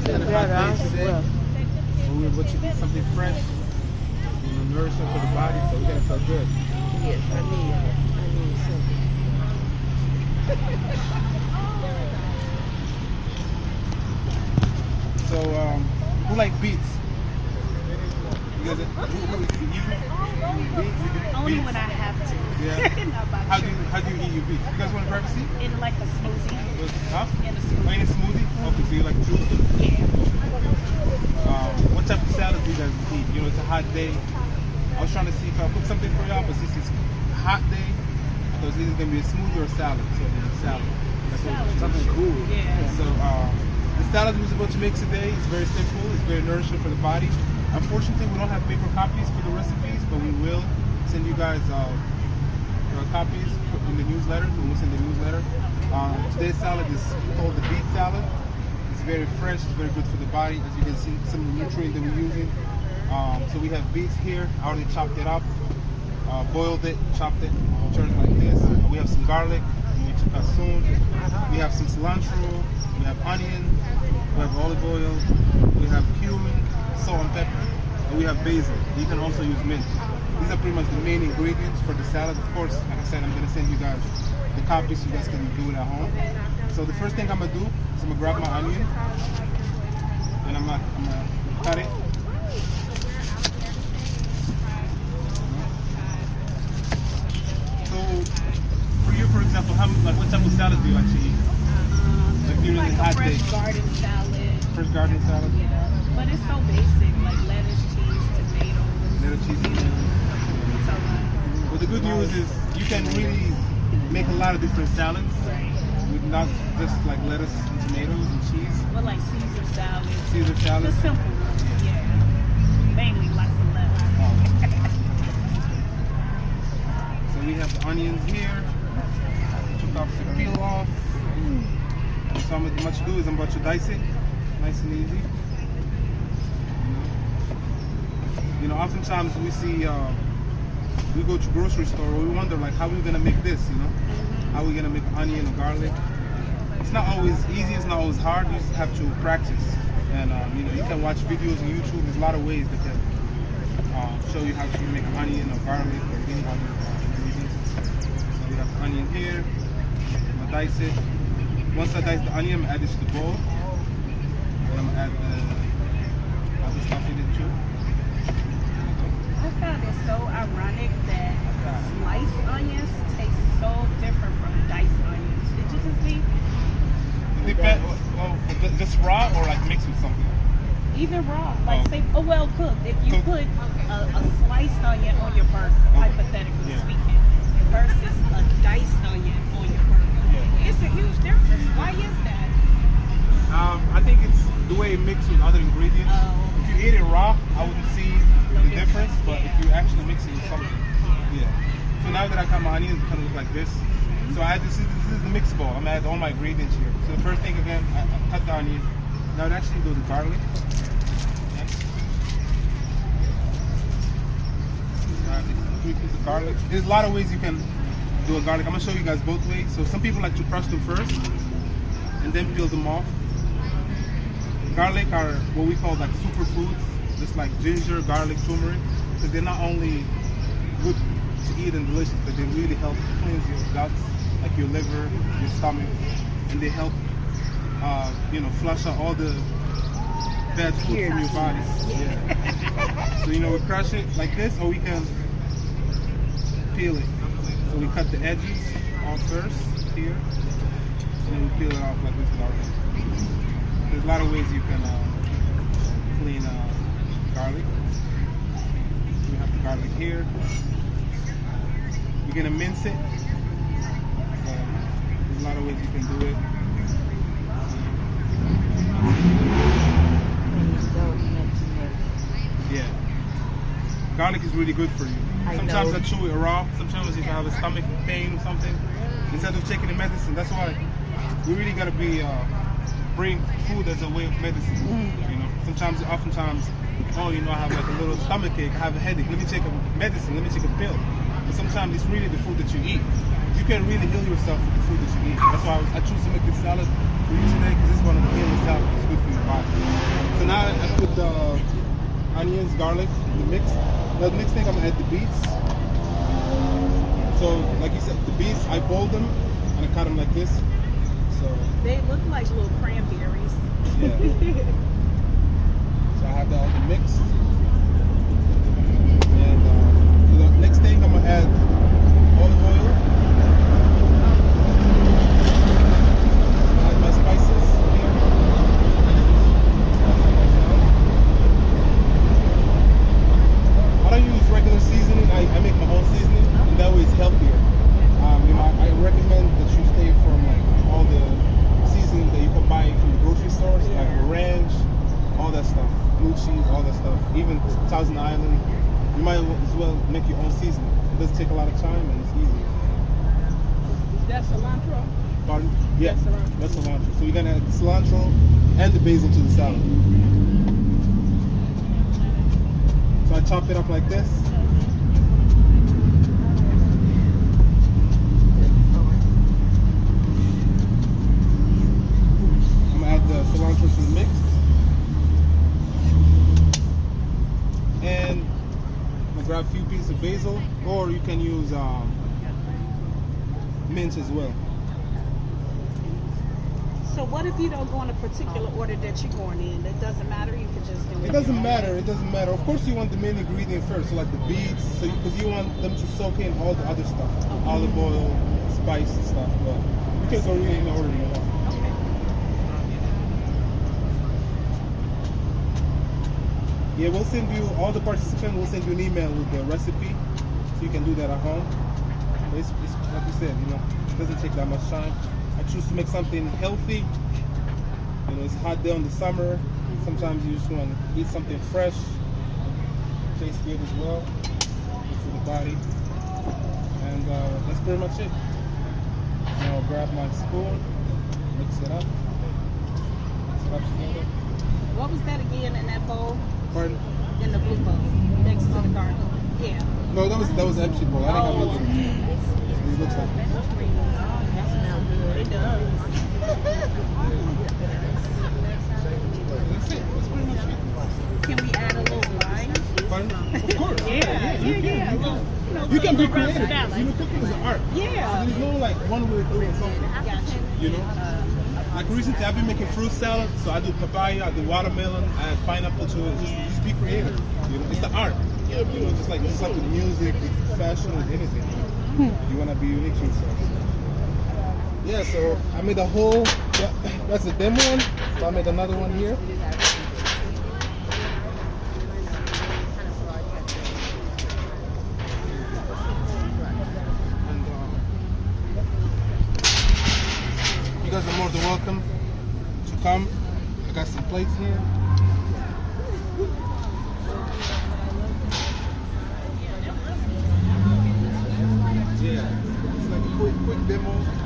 And a hot day today. But you need something fresh, nourishment for the body, so we're gonna feel good. Yes, I need something. So, who like beets? You guys, Only when I have to. Yeah. Not by How do choice. you eat your beets? You guys want to privacy? In like a smoothie. Huh? In a Oh, smoothie. in a smoothie? Okay, so you like juice? Yeah. What type of salad do you guys eat? You know, it's a hot day. I was trying to see if I cook something for y'all, but since it's a hot day, so it's either gonna be a smoothie or a salad. So it's salad. That's what, something cool. Yeah. So the salad we're about to make today is very simple. It's very nourishing for the body. Unfortunately, we don't have paper copies for the recipes, but we will send you guys copies in the newsletter. When we send the newsletter. Today's salad is called the beet salad. It's very fresh. It's very good for the body. As you can see, some of the nutrients that we're using. So we have beets here. I already chopped it up, boiled it, chopped it, turned it like this. We have some garlic, which is cut soon. We have some cilantro. We have onion. We have olive oil. We have cumin, salt and pepper, and we have basil. You can also use mint. These are pretty much the main ingredients for the salad. Of course, like I said, I'm gonna send you guys the copies so you guys can do it at home. So the first thing I'm gonna do is I'm gonna grab my onion, and I'm gonna cut it. So for you, for example, what type of salad do you actually eat? Like during Like the a hot fresh day? garden salad. Fresh garden salad? Yeah. But it's so basic, like lettuce, cheese, tomatoes. Little cheesy. So, But the good news is you can really make a lot of different salads with not just like lettuce and tomatoes and cheese. but like Caesar salad. Caesar salad. The simple ones, yeah. Mainly lots of lettuce. So we have the onions here. Took off the peel off. So what I'm about to do is I'm about to dice it, nice and easy. You know, oftentimes we see, we go to grocery store, we wonder like, how are we gonna make this? You know, how are we gonna make onion or garlic? It's not always easy. It's not always hard. You just have to practice. And you know, you can watch videos on YouTube. There's a lot of ways that can show you how to make an onion or garlic or any other ingredients. So we have the onion here. I'm gonna dice it. Once I dice the onion, I'm gonna add this to the bowl. And I'm gonna add the other stuff in it too. I found it so ironic that sliced onions taste so different from diced onions. Did you just see? It depends. Well, just raw or like mixed with something? Even raw, like Oh. say, well cooked. If you Cooked. put a sliced onion on your burger, hypothetically Yeah. speaking, versus a diced onion on your burger, it's a huge difference. Why is that? I think it's the way it mixes with other ingredients. If you eat it raw, I wouldn't see the difference, but if you actually mix it with something, yeah. So now that I cut my onions, it kind of look like this. So I add this is the mix bowl. I'm gonna add all my ingredients here. So the first thing again, I cut the onion. Now it actually do the garlic. Three pieces of garlic. There's a lot of ways you can do a garlic. I'm gonna show you guys both ways. So some people like to crush them first and then peel them off. Garlic are what we call like superfoods, just like ginger, garlic, turmeric, because they're not only good to eat and delicious, but they really help cleanse your guts, like your liver, your stomach, and they help, you know, flush out all the bad food from your body. Yeah. So you know, we crush it like this, or we can peel it. So we cut the edges off first here, and then we peel it off like this with our hand. There's a lot of ways you can clean garlic. We have the garlic here. We're gonna mince it. So there's a lot of ways you can do it. Yeah. Garlic is really good for you. Sometimes I chew it raw. Sometimes if I have a stomach pain or something, instead of taking the medicine, that's why we really gotta be bring food as a way of medicine. You know, oftentimes, oh, you know, I have like a little stomach ache, I have a headache. Let me take a medicine. Let me take a pill. But sometimes it's really the food that you eat. You can really heal yourself with the food that you eat. That's why I choose to make this salad for you today, because it's one of the healing salad. It's good for your body. So now I put the onions, garlic in the mix. Now the next thing I'm gonna add the beets. So like you said, the beets, I boiled them and I cut them like this. So They look like little cranberries. yeah. So I have that all mixed. And so the next thing I'm gonna add olive oil. Add my spices. I don't use regular seasoning. I make my own seasoning, and that way it's healthier. I recommend that you stay from like all the seasonings that you can buy from the grocery stores, like ranch, all that stuff, blue cheese, all that stuff. Even Thousand Island, you might as well make your own seasoning. It doesn't take a lot of time and it's easy. That's cilantro. Pardon? Yeah, That's cilantro. that's cilantro. So you're gonna add the cilantro and the basil to the salad. So I chop it up like this. I'm gonna add the cilantro to the mix. And I'm gonna grab a few pieces of basil, or you can use mint as well. So what if you don't go in a particular order that you're going in? It doesn't matter. You can just do it. It doesn't matter. It doesn't matter. Of course, you want the main ingredient first, so like the beets, so because you want them to soak in all the other stuff, olive oil, spice and stuff. But you can go really in the order you want. Okay. Yeah, we'll send you, all the participants, we'll send you an email with the recipe, so you can do that at home. But it's like you said, it doesn't take that much time. I choose to make something healthy. It's a hot day in the summer. Sometimes you just want to eat something fresh. Tastes good as well. Good for the body. And that's pretty much it. Now I'll grab my spoon, mix it up. Mix it up together. What was that again in that bowl? Pardon? In the blue bowl next to the garlic. Yeah. No, that was empty bowl. I think I'm looking at it. It looks like it. It does. That's it. That's pretty much it. Can we add a little wine? Pardon? Of course. Yeah. You can be creative. Cooking is an art. Yeah. So there's no like one way of doing something. Gotcha. Like recently I've been making fruit salad, so I do papaya, I do watermelon, I add pineapple to it. Just be creative. It's the art. Just like with music, with fashion, with anything. You wanna be unique to yourself. Yeah, so I made a whole, that's a demo one, so I made another one here. And you guys are more than welcome to come. I got some plates here.